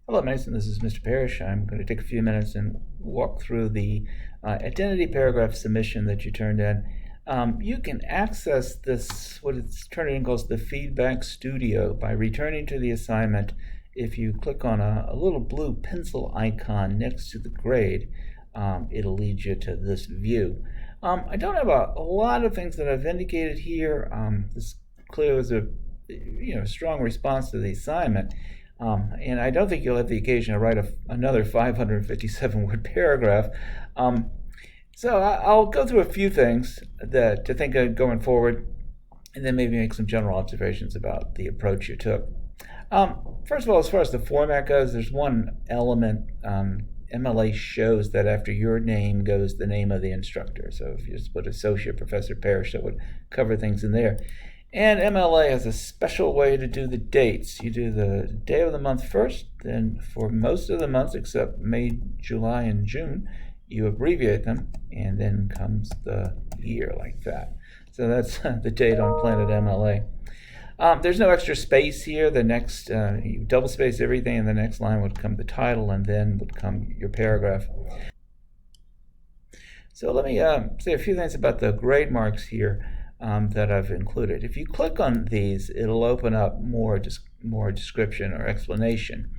Hello, Mason. This is Mr. Parrish. I'm going to take a few minutes and walk through the identity paragraph submission that you turned in. You can access this, what it's turned in calls the Feedback Studio, by returning to the assignment. If you click on a little blue pencil icon next to the grade, it'll lead you to this view. I don't have a lot of things that I've indicated here. This clearly was a strong response to the assignment. And I don't think you'll have the occasion to write another 557-word paragraph. So I'll go through a few things to think of going forward, and then maybe make some general observations about the approach you took. First of all, as far as the format goes, there's one element. MLA shows that after your name goes the name of the instructor. So if you just put Associate Professor Parrish, that would cover things in there. And MLA has a special way to do the dates. You do the day of the month first, then for most of the months except May, July, and June, you abbreviate them, and then comes the year like that. So that's the date on Planet MLA. There's no extra space here. The next, you double space everything, and the next line would come the title, and then would come your paragraph. So let me say a few things about the grade marks here. That I've included. If you click on these, it'll open up more description or explanation.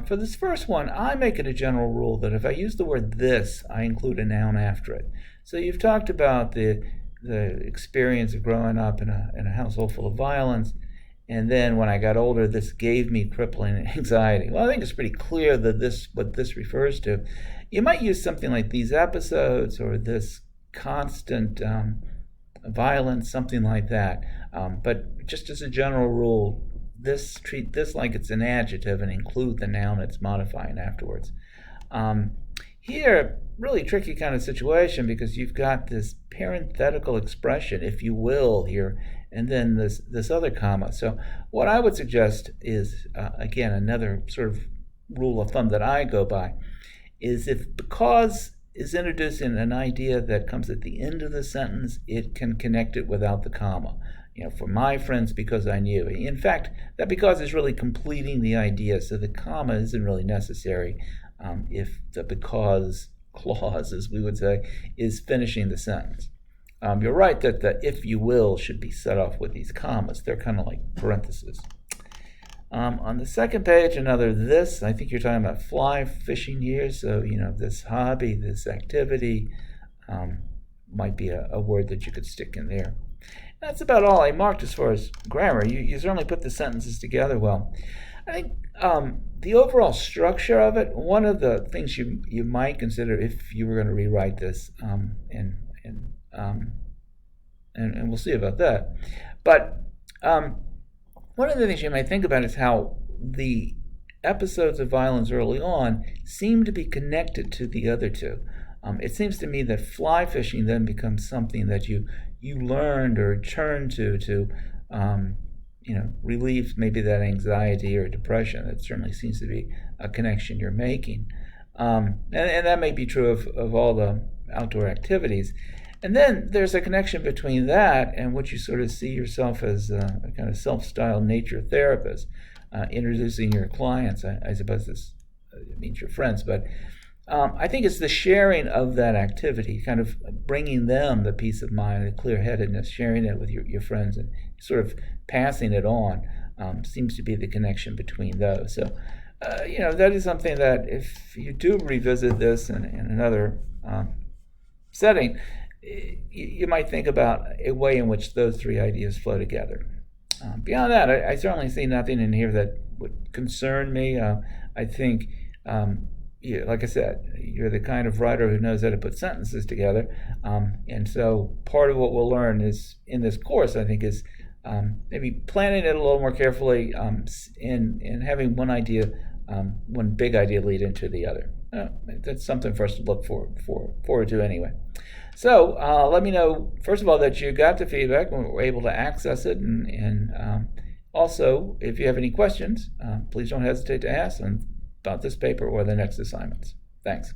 For this first one, I make it a general rule that if I use the word "this," I include a noun after it. So you've talked about the experience of growing up in a household full of violence, and then when I got older, this gave me crippling anxiety. Well, I think it's pretty clear that what this refers to. You might use something like "these episodes" or "this constant violence," something like that. But just as a general rule, treat this like it's an adjective and include the noun it's modifying afterwards. Here, really tricky kind of situation, because you've got this parenthetical expression, if you will, here, and then this other comma. So what I would suggest is, again, another sort of rule of thumb that I go by, is if "because" is introducing an idea that comes at the end of the sentence, it can connect it without the comma. For my friends, because I knew. In fact, that "because" is really completing the idea, so the comma isn't really necessary if the "because" clause, as we would say, is finishing the sentence. You're right that the "if you will" should be set off with these commas. They're kind of like parentheses. On the second page, another "this." I think you're talking about fly fishing here. So, this hobby, this activity might be a word that you could stick in there. That's about all I marked as far as grammar. You certainly put the sentences together well. I think the overall structure of it, one of the things you might consider if you were going to rewrite this, and we'll see about that. But one of the things you might think about is how the episodes of violence early on seem to be connected to the other two. It seems to me that fly fishing then becomes something that you learned or turned to relieve maybe that anxiety or depression. It certainly seems to be a connection you're making. And that may be true of all the outdoor activities. And then there's a connection between that and what you sort of see yourself as a kind of self-styled nature therapist, introducing your clients. I suppose this means your friends, but I think it's the sharing of that activity, kind of bringing them the peace of mind, the clear-headedness, sharing it with your friends and sort of passing it on seems to be the connection between those. So, that is something that if you do revisit this in another setting, you might think about a way in which those three ideas flow together. Beyond that, I certainly see nothing in here that would concern me. I think, like I said, you're the kind of writer who knows how to put sentences together. And so part of what we'll learn is in this course, I think, is maybe planning it a little more carefully and having one big idea lead into the other. That's something for us to look forward to anyway. So let me know, first of all, that you got the feedback and were able to access it. And also, if you have any questions, please don't hesitate to ask them about this paper or the next assignments. Thanks.